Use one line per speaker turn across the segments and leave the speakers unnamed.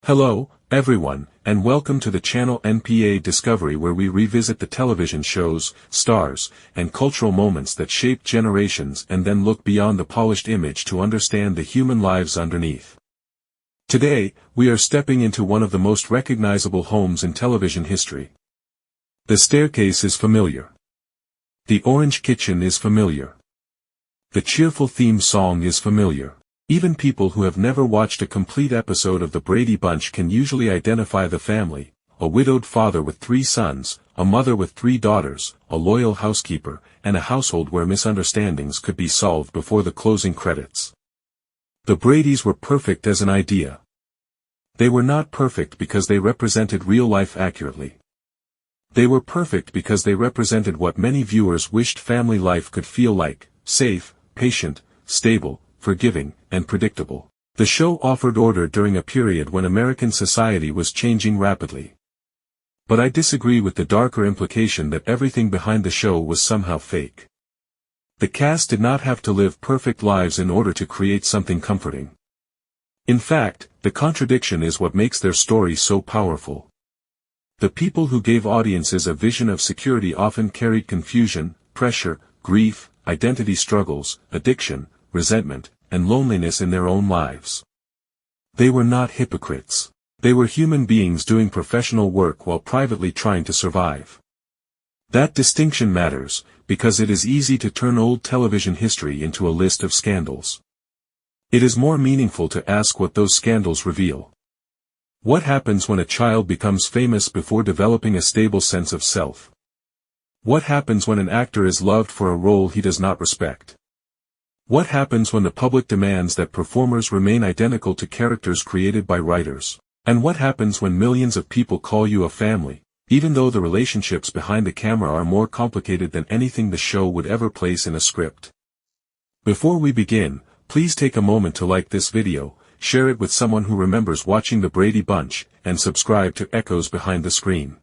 Hello, everyone, and welcome to the channel NPA Discovery, where we revisit the television shows, stars, and cultural moments that shaped generations and then look beyond the polished image to understand the human lives underneath. Today, we are stepping into one of the most recognizable homes in television history. The staircase is familiar. The orange kitchen is familiar. The cheerful theme song is familiar. Even people who have never watched a complete episode of the Brady Bunch can usually identify the family: a widowed father with 3 sons, a mother with 3 daughters, a loyal housekeeper, and a household where misunderstandings could be solved before the closing credits. The Bradys were perfect as an idea. They were not perfect because they represented real life accurately. They were perfect because they represented what many viewers wished family life could feel like: safe, patient, stable, forgiving, and predictable. The show offered order during a period when American society was changing rapidly. But I disagree with the darker implication that everything behind the show was somehow fake. The cast did not have to live perfect lives in order to create something comforting. In fact, the contradiction is what makes their story so powerful. The people who gave audiences a vision of security often carried confusion, pressure, grief, identity struggles, addiction, resentment, and loneliness in their own lives. They were not hypocrites. They were human beings doing professional work while privately trying to survive. That distinction matters, because it is easy to turn old television history into a list of scandals. It is more meaningful to ask what those scandals reveal. What happens when a child becomes famous before developing a stable sense of self? What happens when an actor is loved for a role he does not respect? What happens when the public demands that performers remain identical to characters created by writers? And what happens when millions of people call you a family, even though the relationships behind the camera are more complicated than anything the show would ever place in a script? Before we begin, please take a moment to like this video, share it with someone who remembers watching the Brady Bunch, and subscribe to Echoes Behind the Screen.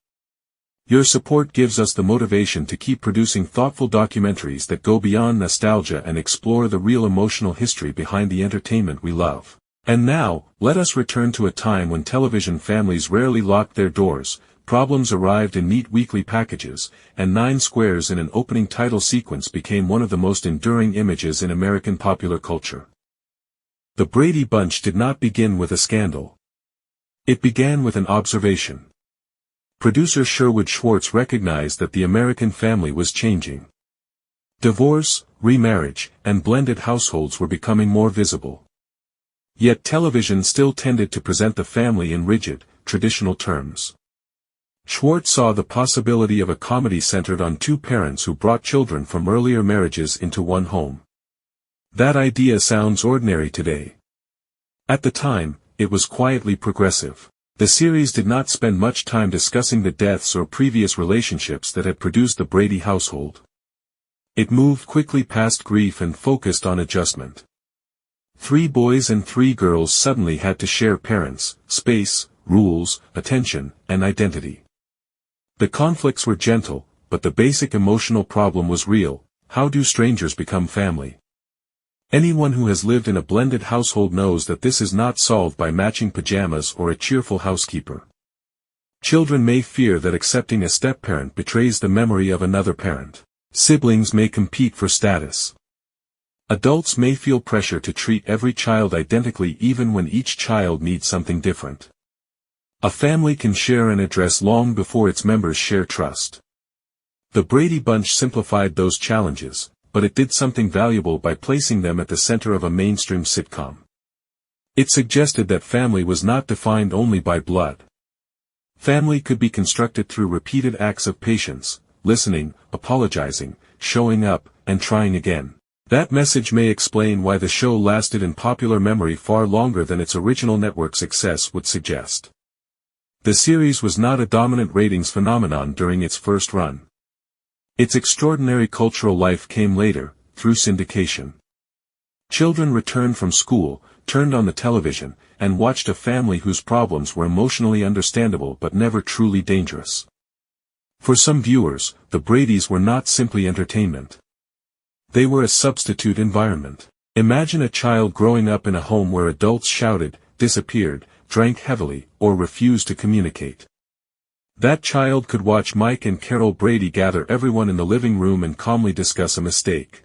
Your support gives us the motivation to keep producing thoughtful documentaries that go beyond nostalgia and explore the real emotional history behind the entertainment we love. And now, let us return to a time when television families rarely locked their doors, problems arrived in neat weekly packages, and 9 squares in an opening title sequence became one of the most enduring images in American popular culture. The Brady Bunch did not begin with a scandal. It began with an observation. Producer Sherwood Schwartz recognized that the American family was changing. Divorce, remarriage, and blended households were becoming more visible. Yet television still tended to present the family in rigid, traditional terms. Schwartz saw the possibility of a comedy centered on 2 parents who brought children from earlier marriages into one home. That idea sounds ordinary today. At the time, it was quietly progressive. The series did not spend much time discussing the deaths or previous relationships that had produced the Brady household. It moved quickly past grief and focused on adjustment. 3 boys and 3 girls suddenly had to share parents, space, rules, attention, and identity. The conflicts were gentle, but the basic emotional problem was real: how do strangers become family? Anyone who has lived in a blended household knows that this is not solved by matching pajamas or a cheerful housekeeper. Children may fear that accepting a step-parent betrays the memory of another parent. Siblings may compete for status. Adults may feel pressure to treat every child identically even when each child needs something different. A family can share an address long before its members share trust. The Brady Bunch simplified those challenges, but it did something valuable by placing them at the center of a mainstream sitcom. It suggested that family was not defined only by blood. Family could be constructed through repeated acts of patience, listening, apologizing, showing up, and trying again. That message may explain why the show lasted in popular memory far longer than its original network success would suggest. The series was not a dominant ratings phenomenon during its first run. Its extraordinary cultural life came later, through syndication. Children returned from school, turned on the television, and watched a family whose problems were emotionally understandable but never truly dangerous. For some viewers, the Bradys were not simply entertainment. They were a substitute environment. Imagine a child growing up in a home where adults shouted, disappeared, drank heavily, or refused to communicate. That child could watch Mike and Carol Brady gather everyone in the living room and calmly discuss a mistake.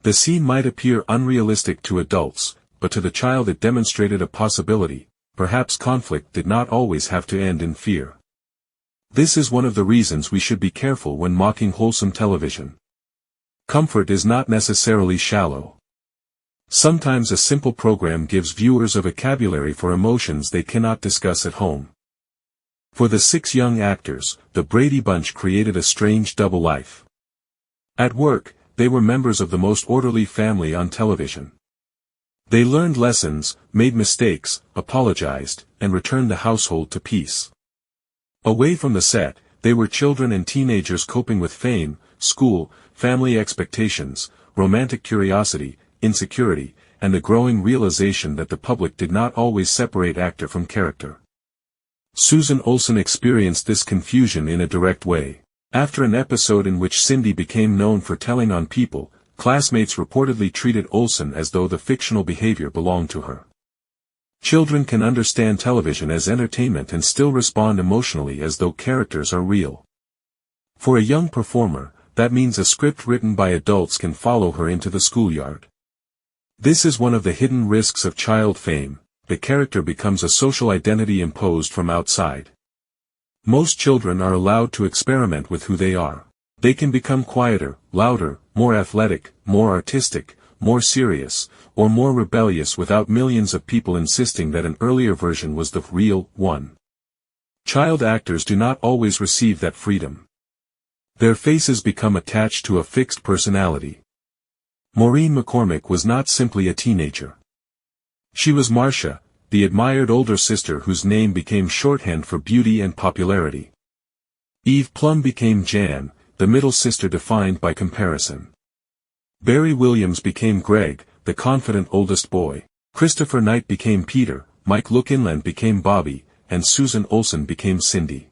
The scene might appear unrealistic to adults, but to the child it demonstrated a possibility. Perhaps conflict did not always have to end in fear. This is one of the reasons we should be careful when mocking wholesome television. Comfort is not necessarily shallow. Sometimes a simple program gives viewers a vocabulary for emotions they cannot discuss at home. For the 6 young actors, the Brady Bunch created a strange double life. At work, they were members of the most orderly family on television. They learned lessons, made mistakes, apologized, and returned the household to peace. Away from the set, they were children and teenagers coping with fame, school, family expectations, romantic curiosity, insecurity, and the growing realization that the public did not always separate actor from character. Susan Olsen experienced this confusion in a direct way. After an episode in which Cindy became known for telling on people, classmates reportedly treated Olsen as though the fictional behavior belonged to her. Children can understand television as entertainment and still respond emotionally as though characters are real. For a young performer, that means a script written by adults can follow her into the schoolyard. This is one of the hidden risks of child fame. The character becomes a social identity imposed from outside. Most children are allowed to experiment with who they are. They can become quieter, louder, more athletic, more artistic, more serious, or more rebellious without millions of people insisting that an earlier version was the real one. Child actors do not always receive that freedom. Their faces become attached to a fixed personality. Maureen McCormick was not simply a teenager. She was Marcia, the admired older sister whose name became shorthand for beauty and popularity. Eve Plum became Jan, the middle sister defined by comparison. Barry Williams became Greg, the confident oldest boy. Christopher Knight became Peter, Mike Lookinland became Bobby, and Susan Olsen became Cindy.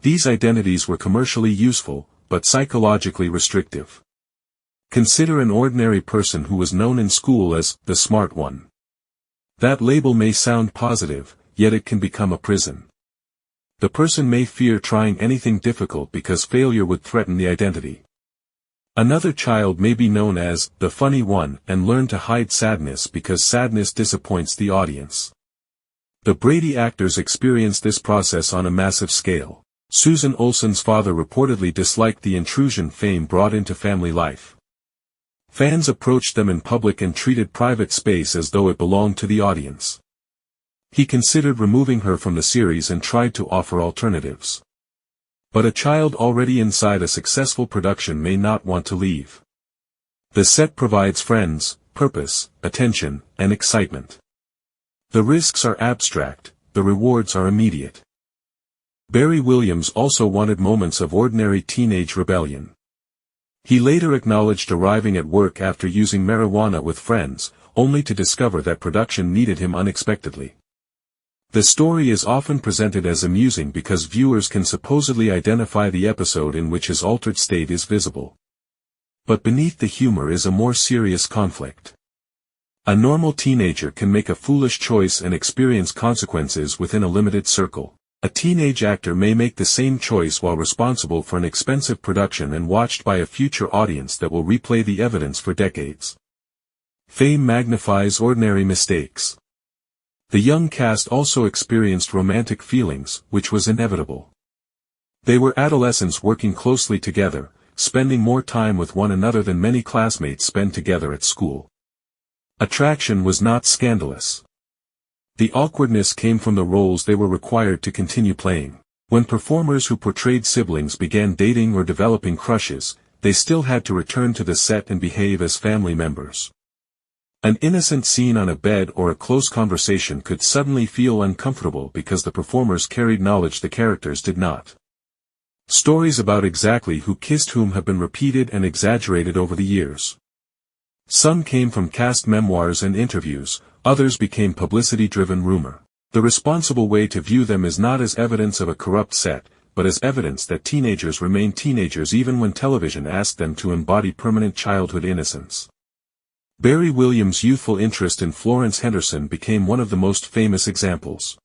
These identities were commercially useful, but psychologically restrictive. Consider an ordinary person who was known in school as the smart one. That label may sound positive, yet it can become a prison. The person may fear trying anything difficult because failure would threaten the identity. Another child may be known as the funny one and learn to hide sadness because sadness disappoints the audience. The Brady actors experienced this process on a massive scale. Susan Olsen's father reportedly disliked the intrusion fame brought into family life. Fans approached them in public and treated private space as though it belonged to the audience. He considered removing her from the series and tried to offer alternatives. But a child already inside a successful production may not want to leave. The set provides friends, purpose, attention, and excitement. The risks are abstract, the rewards are immediate. Barry Williams also wanted moments of ordinary teenage rebellion. He later acknowledged arriving at work after using marijuana with friends, only to discover that production needed him unexpectedly. The story is often presented as amusing because viewers can supposedly identify the episode in which his altered state is visible. But beneath the humor is a more serious conflict. A normal teenager can make a foolish choice and experience consequences within a limited circle. A teenage actor may make the same choice while responsible for an expensive production and watched by a future audience that will replay the evidence for decades. Fame magnifies ordinary mistakes. The young cast also experienced romantic feelings, which was inevitable. They were adolescents working closely together, spending more time with one another than many classmates spend together at school. Attraction was not scandalous. The awkwardness came from the roles they were required to continue playing. When performers who portrayed siblings began dating or developing crushes, they still had to return to the set and behave as family members. An innocent scene on a bed or a close conversation could suddenly feel uncomfortable because the performers carried knowledge the characters did not. Stories about exactly who kissed whom have been repeated and exaggerated over the years. Some came from cast memoirs and interviews, others became publicity-driven rumor. The responsible way to view them is not as evidence of a corrupt set, but as evidence that teenagers remain teenagers even when television asked them to embody permanent childhood innocence. Barry Williams' youthful interest in Florence Henderson became one of the most famous examples.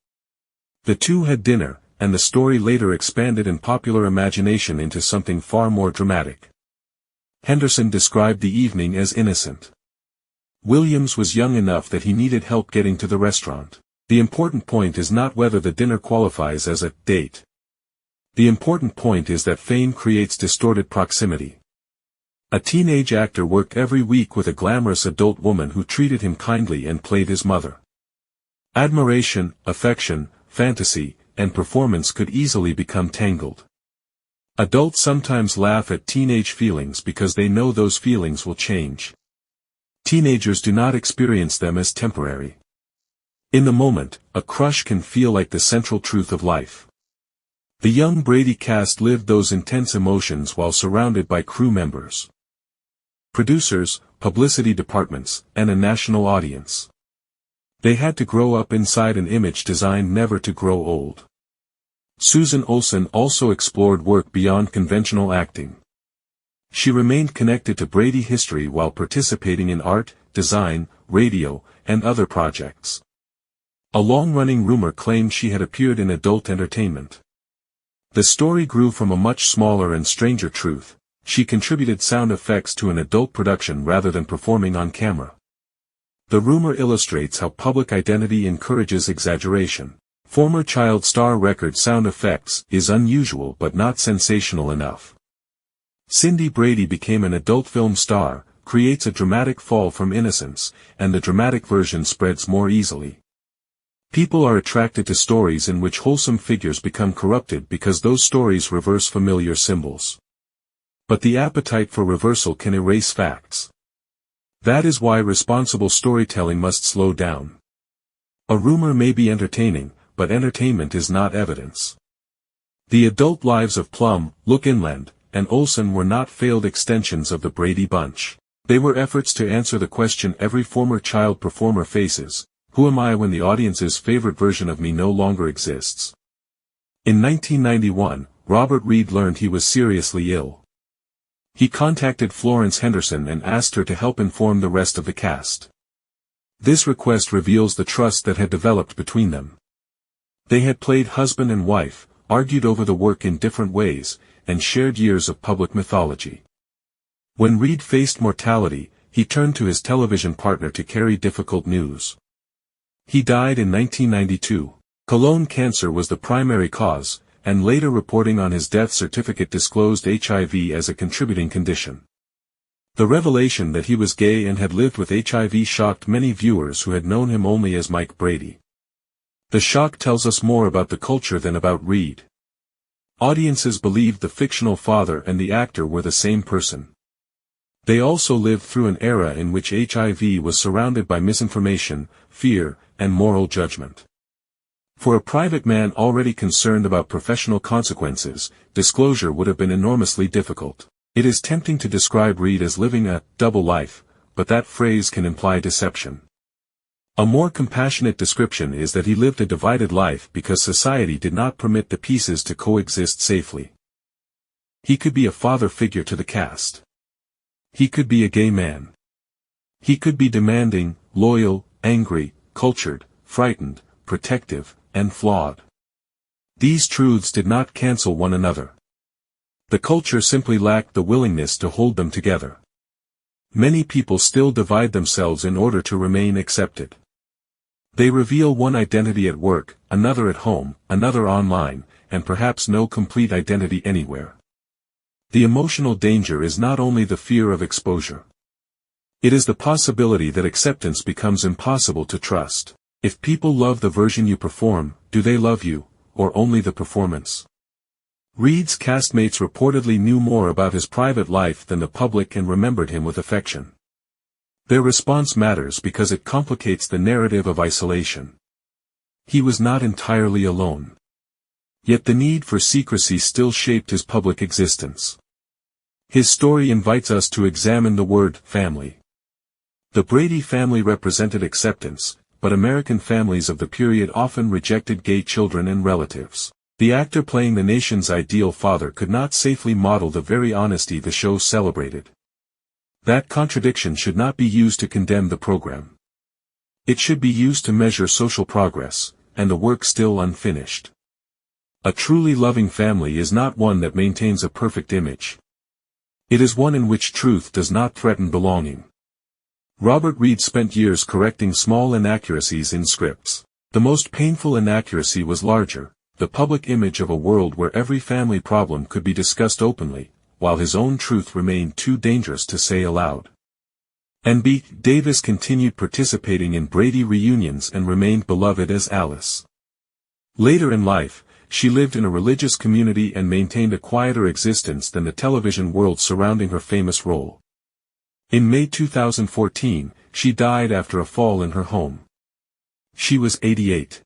The two had dinner, and the story later expanded in popular imagination into something far more dramatic. Henderson described the evening as innocent. Williams was young enough that he needed help getting to the restaurant. The important point is not whether the dinner qualifies as a date. The important point is that fame creates distorted proximity. A teenage actor worked every week with a glamorous adult woman who treated him kindly and played his mother. Admiration, affection, fantasy, and performance could easily become tangled. Adults sometimes laugh at teenage feelings because they know those feelings will change. Teenagers do not experience them as temporary. In the moment, a crush can feel like the central truth of life. The young Brady cast lived those intense emotions while surrounded by crew members, producers, publicity departments, and a national audience. They had to grow up inside an image designed never to grow old. Susan Olsen also explored work beyond conventional acting. She remained connected to Brady history while participating in art, design, radio, and other projects. A long-running rumor claimed she had appeared in adult entertainment. The story grew from a much smaller and stranger truth: she contributed sound effects to an adult production rather than performing on camera. The rumor illustrates how public identity encourages exaggeration. Former child star record sound effects is unusual but not sensational enough. Cindy Brady became an adult film star, creates a dramatic fall from innocence, and the dramatic version spreads more easily. People are attracted to stories in which wholesome figures become corrupted because those stories reverse familiar symbols. But the appetite for reversal can erase facts. That is why responsible storytelling must slow down. A rumor may be entertaining, but entertainment is not evidence. The adult lives of Plum, Look Inland, and Olsen were not failed extensions of the Brady Bunch. They were efforts to answer the question every former child performer faces: who am I when the audience's favorite version of me no longer exists? In 1991, Robert Reed learned he was seriously ill. He contacted Florence Henderson and asked her to help inform the rest of the cast. This request reveals the trust that had developed between them. They had played husband and wife, argued over the work in different ways, and shared years of public mythology. When Reed faced mortality, he turned to his television partner to carry difficult news. He died in 1992. Colon cancer was the primary cause, and later reporting on his death certificate disclosed HIV as a contributing condition. The revelation that he was gay and had lived with HIV shocked many viewers who had known him only as Mike Brady. The shock tells us more about the culture than about Reed. Audiences believed the fictional father and the actor were the same person. They also lived through an era in which HIV was surrounded by misinformation, fear, and moral judgment. For a private man already concerned about professional consequences, disclosure would have been enormously difficult. It is tempting to describe Reed as living a double life, but that phrase can imply deception. A more compassionate description is that he lived a divided life because society did not permit the pieces to coexist safely. He could be a father figure to the cast. He could be a gay man. He could be demanding, loyal, angry, cultured, frightened, protective, and flawed. These truths did not cancel one another. The culture simply lacked the willingness to hold them together. Many people still divide themselves in order to remain accepted. They reveal one identity at work, another at home, another online, and perhaps no complete identity anywhere. The emotional danger is not only the fear of exposure. It is the possibility that acceptance becomes impossible to trust. If people love the version you perform, do they love you, or only the performance? Reed's castmates reportedly knew more about his private life than the public and remembered him with affection. Their response matters because it complicates the narrative of isolation. He was not entirely alone. Yet the need for secrecy still shaped his public existence. His story invites us to examine the word family. The Brady family represented acceptance, but American families of the period often rejected gay children and relatives. The actor playing the nation's ideal father could not safely model the very honesty the show celebrated. That contradiction should not be used to condemn the program. It should be used to measure social progress, and the work still unfinished. A truly loving family is not one that maintains a perfect image. It is one in which truth does not threaten belonging. Robert Reed spent years correcting small inaccuracies in scripts. The most painful inaccuracy was larger, the public image of a world where every family problem could be discussed openly, while his own truth remained too dangerous to say aloud. N.B. Davis continued participating in Brady reunions and remained beloved as Alice. Later in life, she lived in a religious community and maintained a quieter existence than the television world surrounding her famous role. In May 2014, she died after a fall in her home. She was 88.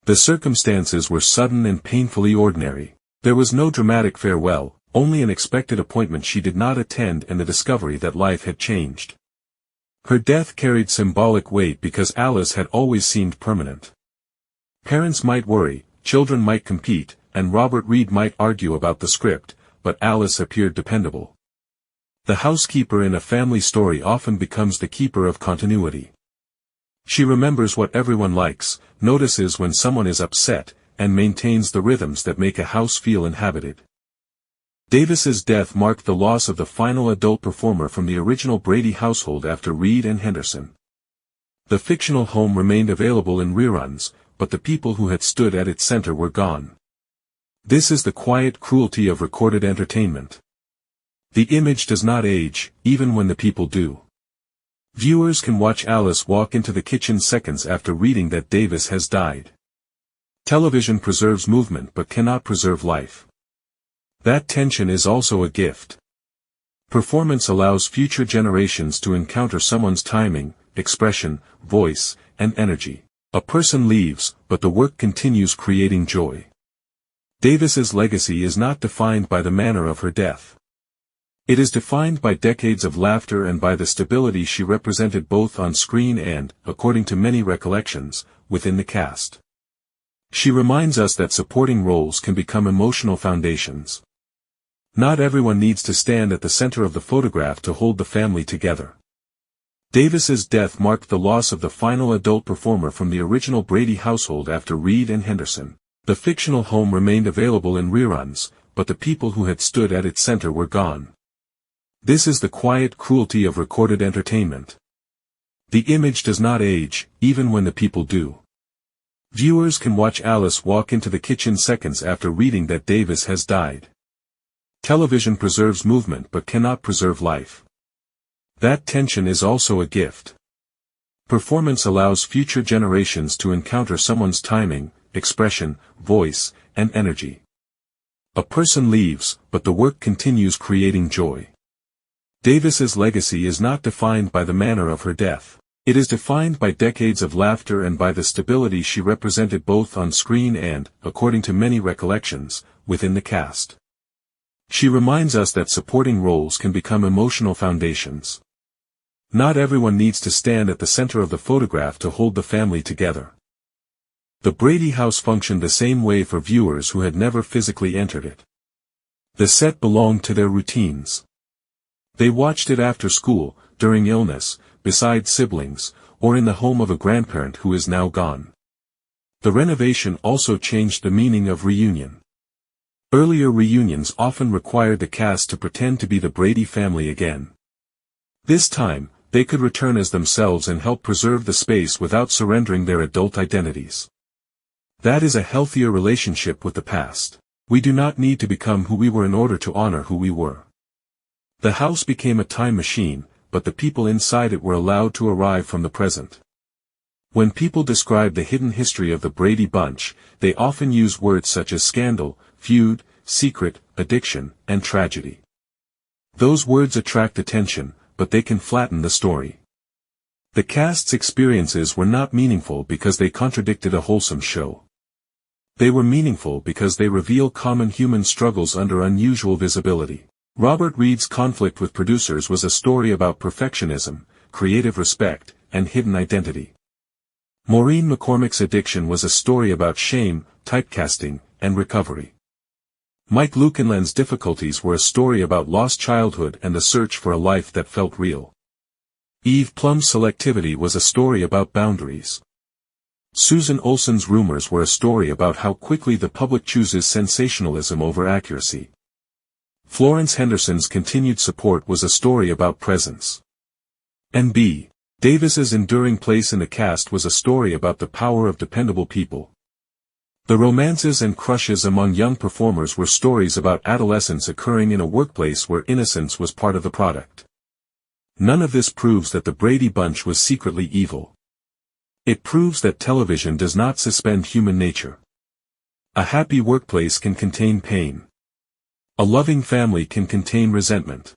The circumstances were sudden and painfully ordinary. There was no dramatic farewell, only an expected appointment she did not attend and the discovery that life had changed. Her death carried symbolic weight because Alice had always seemed permanent. Parents might worry, children might compete, and Robert Reed might argue about the script, but Alice appeared dependable. The housekeeper in a family story often becomes the keeper of continuity. She remembers what everyone likes, notices when someone is upset, and maintains the rhythms that make a house feel inhabited. Davis's death marked the loss of the final adult performer from the original Brady household after Reed and Henderson. The fictional home remained available in reruns, but the people who had stood at its center were gone. This is the quiet cruelty of recorded entertainment. The image does not age, even when the people do. Viewers can watch Alice walk into the kitchen seconds after reading that Davis has died. Television preserves movement but cannot preserve life. That tension is also a gift. Performance allows future generations to encounter someone's timing, expression, voice, and energy. A person leaves, but the work continues creating joy. Davis's legacy is not defined by the manner of her death. It is defined by decades of laughter and by the stability she represented both on screen and, according to many recollections, within the cast. She reminds us that supporting roles can become emotional foundations. Not everyone needs to stand at the center of the photograph to hold the family together. Davis's death marked the loss of the final adult performer from the original Brady household after Reed and Henderson. The fictional home remained available in reruns, but the people who had stood at its center were gone. This is the quiet cruelty of recorded entertainment. The image does not age, even when the people do. Viewers can watch Alice walk into the kitchen seconds after reading that Davis has died. Television preserves movement but cannot preserve life. That tension is also a gift. Performance allows future generations to encounter someone's timing, expression, voice, and energy. A person leaves, but the work continues creating joy. Davis's legacy is not defined by the manner of her death. It is defined by decades of laughter and by the stability she represented both on screen and, according to many recollections, within the cast. She reminds us that supporting roles can become emotional foundations. Not everyone needs to stand at the center of the photograph to hold the family together. The Brady house functioned the same way for viewers who had never physically entered it. The set belonged to their routines. They watched it after school, during illness, beside siblings, or in the home of a grandparent who is now gone. The renovation also changed the meaning of reunion. Earlier reunions often required the cast to pretend to be the Brady family again. This time, they could return as themselves and help preserve the space without surrendering their adult identities. That is a healthier relationship with the past. We do not need to become who we were in order to honor who we were. The house became a time machine, but the people inside it were allowed to arrive from the present. When people describe the hidden history of the Brady Bunch, they often use words such as scandal, feud, secret, addiction, and tragedy. Those words attract attention, but they can flatten the story. The cast's experiences were not meaningful because they contradicted a wholesome show. They were meaningful because they reveal common human struggles under unusual visibility. Robert Reed's conflict with producers was a story about perfectionism, creative respect, and hidden identity. Maureen McCormick's addiction was a story about shame, typecasting, and recovery. Mike Lukenland's Difficulties were a story about lost childhood and the search for a life that felt real. Eve Plum's Selectivity was a story about boundaries. Susan Olsen's Rumors were a story about how quickly the public chooses sensationalism over accuracy. Florence Henderson's Continued Support was a story about presence. N.B. Davis's Enduring Place in the Cast was a story about the power of dependable people. The romances and crushes among young performers were stories about adolescence occurring in a workplace where innocence was part of the product. None of this proves that the Brady Bunch was secretly evil. It proves that television does not suspend human nature. A happy workplace can contain pain. A loving family can contain resentment.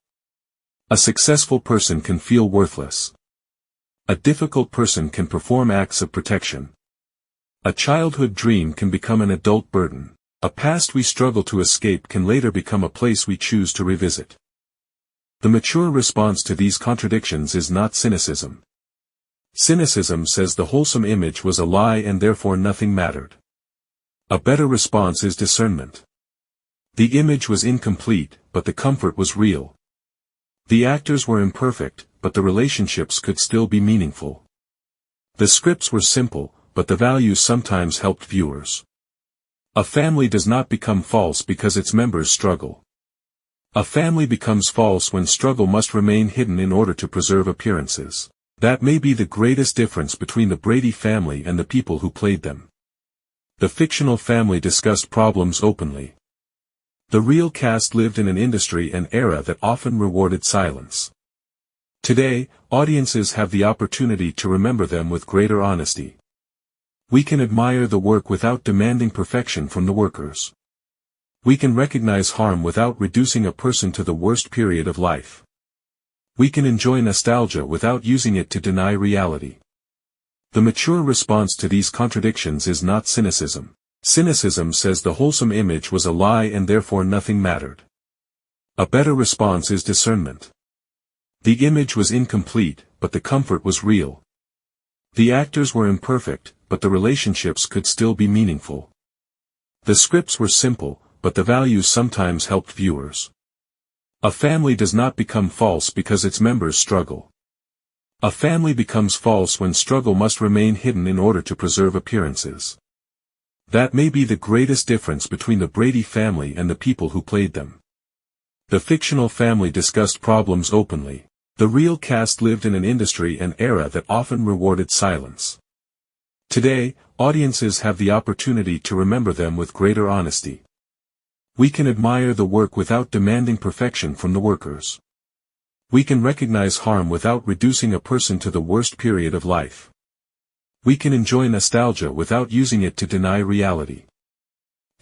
A successful person can feel worthless. A difficult person can perform acts of protection. A childhood dream can become an adult burden. A past we struggle to escape can later become a place we choose to revisit. The mature response to these contradictions is not cynicism. Cynicism says the wholesome image was a lie and therefore nothing mattered. A better response is discernment. The image was incomplete, but the comfort was real. The actors were imperfect, but the relationships could still be meaningful. The scripts were simple, but the values sometimes helped viewers. A family does not become false because its members struggle. A family becomes false when struggle must remain hidden in order to preserve appearances. That may be the greatest difference between the Brady family and the people who played them. The fictional family discussed problems openly. The real cast lived in an industry and era that often rewarded silence. Today, audiences have the opportunity to remember them with greater honesty. We can admire the work without demanding perfection from the workers. We can recognize harm without reducing a person to the worst period of life. We can enjoy nostalgia without using it to deny reality. The mature response to these contradictions is not cynicism. Cynicism says the wholesome image was a lie and therefore nothing mattered. A better response is discernment. The image was incomplete, but the comfort was real. The actors were imperfect, but the relationships could still be meaningful. The scripts were simple, but the values sometimes helped viewers. A family does not become false because its members struggle. A family becomes false when struggle must remain hidden in order to preserve appearances. That may be the greatest difference between the Brady family and the people who played them. The fictional family discussed problems openly. The real cast lived in an industry and era that often rewarded silence. Today, audiences have the opportunity to remember them with greater honesty. We can admire the work without demanding perfection from the workers. We can recognize harm without reducing a person to the worst period of life. We can enjoy nostalgia without using it to deny reality.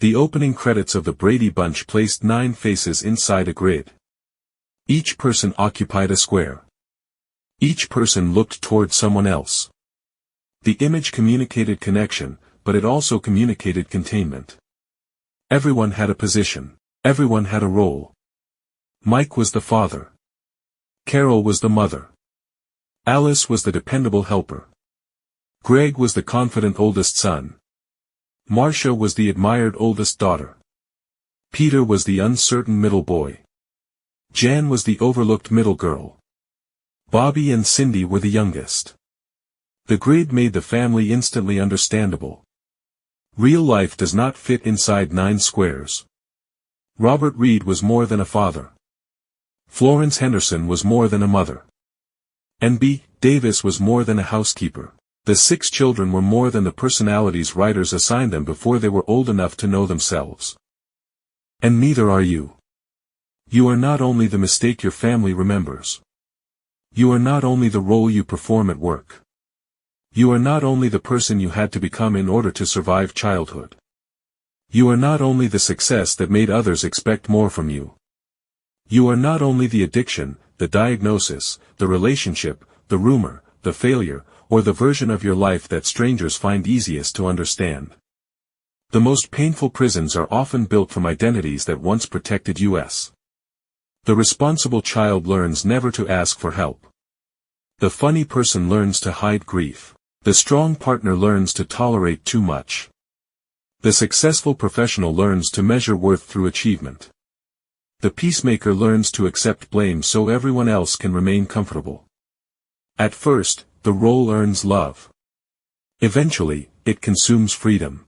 The opening credits of the Brady Bunch placed 9 faces inside a grid. Each person occupied a square. Each person looked toward someone else. The image communicated connection, but it also communicated containment. Everyone had a position. Everyone had a role. Mike was the father. Carol was the mother. Alice was the dependable helper. Greg was the confident oldest son. Marcia was the admired oldest daughter. Peter was the uncertain middle boy. Jan was the overlooked middle girl. Bobby and Cindy were the youngest. The grid made the family instantly understandable. Real life does not fit inside 9 squares. Robert Reed was more than a father. Florence Henderson was more than a mother. N.B. Davis was more than a housekeeper. The 6 children were more than the personalities writers assigned them before they were old enough to know themselves. And neither are you. You are not only the mistake your family remembers. You are not only the role you perform at work. You are not only the person you had to become in order to survive childhood. You are not only the success that made others expect more from you. You are not only the addiction, the diagnosis, the relationship, the rumor, the failure, or the version of your life that strangers find easiest to understand. The most painful prisons are often built from identities that once protected us. The responsible child learns never to ask for help. The funny person learns to hide grief. The strong partner learns to tolerate too much. The successful professional learns to measure worth through achievement. The peacemaker learns to accept blame so everyone else can remain comfortable. At first, the role earns love. Eventually, it consumes freedom.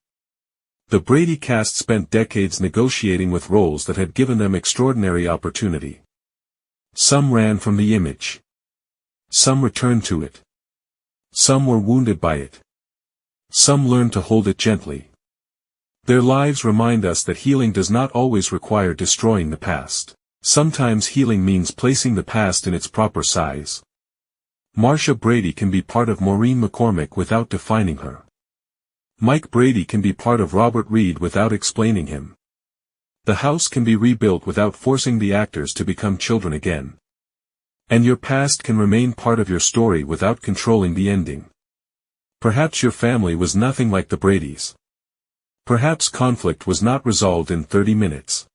The Brady cast spent decades negotiating with roles that had given them extraordinary opportunity. Some ran from the image. Some returned to it. Some were wounded by it. Some learned to hold it gently. Their lives remind us that healing does not always require destroying the past. Sometimes healing means placing the past in its proper size. Marcia Brady can be part of Maureen McCormick without defining her. Mike Brady can be part of Robert Reed without explaining him. The house can be rebuilt without forcing the actors to become children again. And your past can remain part of your story without controlling the ending. Perhaps your family was nothing like the Bradys. Perhaps conflict was not resolved in 30 minutes.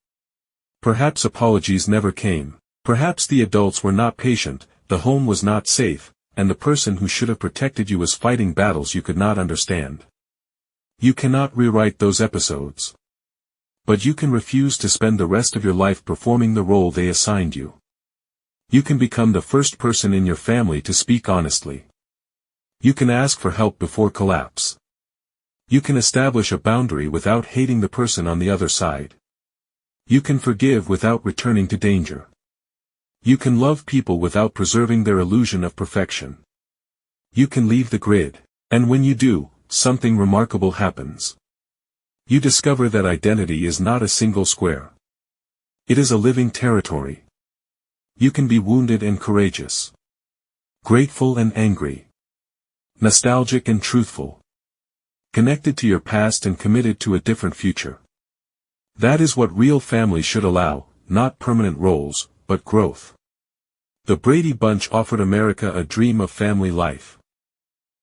Perhaps apologies never came. Perhaps the adults were not patient, the home was not safe, and the person who should have protected you was fighting battles you could not understand. You cannot rewrite those episodes. But you can refuse to spend the rest of your life performing the role they assigned you. You can become the first person in your family to speak honestly. You can ask for help before collapse. You can establish a boundary without hating the person on the other side. You can forgive without returning to danger. You can love people without preserving their illusion of perfection. You can leave the grid, and when you do, something remarkable happens. You discover that identity is not a single square. It is a living territory. You can be wounded and courageous. Grateful and angry. Nostalgic and truthful. Connected to your past and committed to a different future. That is what real family should allow, not permanent roles, but growth. The Brady Bunch offered America a dream of family life.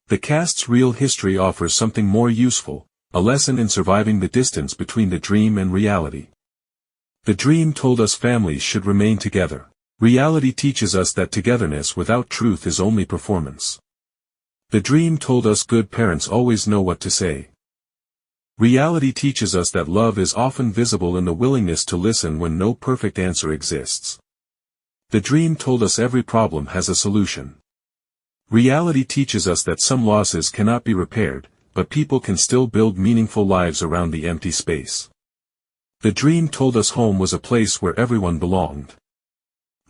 The cast's real history offers something more useful, a lesson in surviving the distance between the dream and reality. The dream told us families should remain together. Reality teaches us that togetherness without truth is only performance. The dream told us good parents always know what to say. Reality teaches us that love is often visible in the willingness to listen when no perfect answer exists. The dream told us every problem has a solution. Reality teaches us that some losses cannot be repaired, but people can still build meaningful lives around the empty space. The dream told us home was a place where everyone belonged.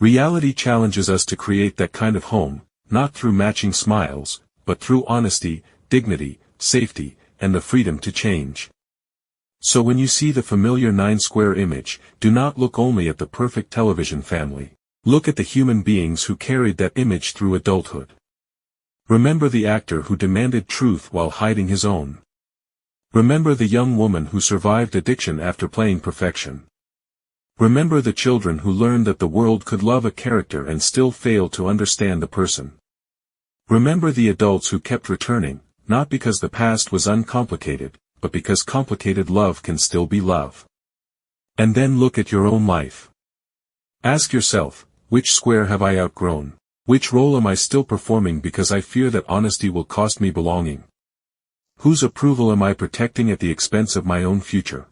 Reality challenges us to create that kind of home, not through matching smiles, but through honesty, dignity, safety, and the freedom to change. So when you see the familiar 9-square image, do not look only at the perfect television family. Look at the human beings who carried that image through adulthood. Remember the actor who demanded truth while hiding his own. Remember the young woman who survived addiction after playing perfection. Remember the children who learned that the world could love a character and still fail to understand the person. Remember the adults who kept returning, not because the past was uncomplicated, but because complicated love can still be love. And then look at your own life. Ask yourself, which square have I outgrown? Which role am I still performing because I fear that honesty will cost me belonging? Whose approval am I protecting at the expense of my own future?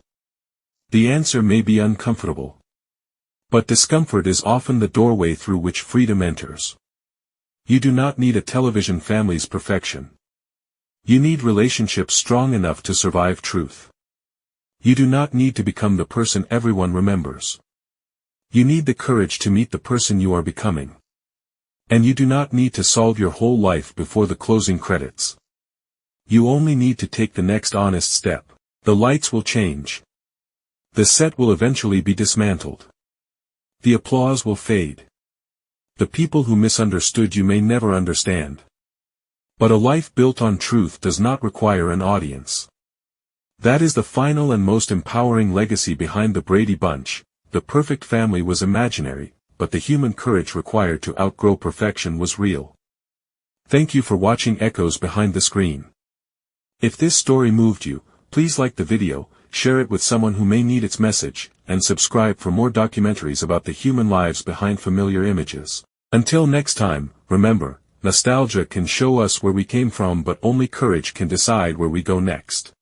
The answer may be uncomfortable. But discomfort is often the doorway through which freedom enters. You do not need a television family's perfection. You need relationships strong enough to survive truth. You do not need to become the person everyone remembers. You need the courage to meet the person you are becoming. And you do not need to solve your whole life before the closing credits. You only need to take the next honest step. The lights will change. The set will eventually be dismantled. The applause will fade. The people who misunderstood you may never understand. But a life built on truth does not require an audience. That is the final and most empowering legacy behind the Brady Bunch. The perfect family was imaginary, but the human courage required to outgrow perfection was real. Thank you for watching Echoes Behind the Screen. If this story moved you, please like the video, share it with someone who may need its message, and subscribe for more documentaries about the human lives behind familiar images. Until next time, remember, nostalgia can show us where we came from, but only courage can decide where we go next.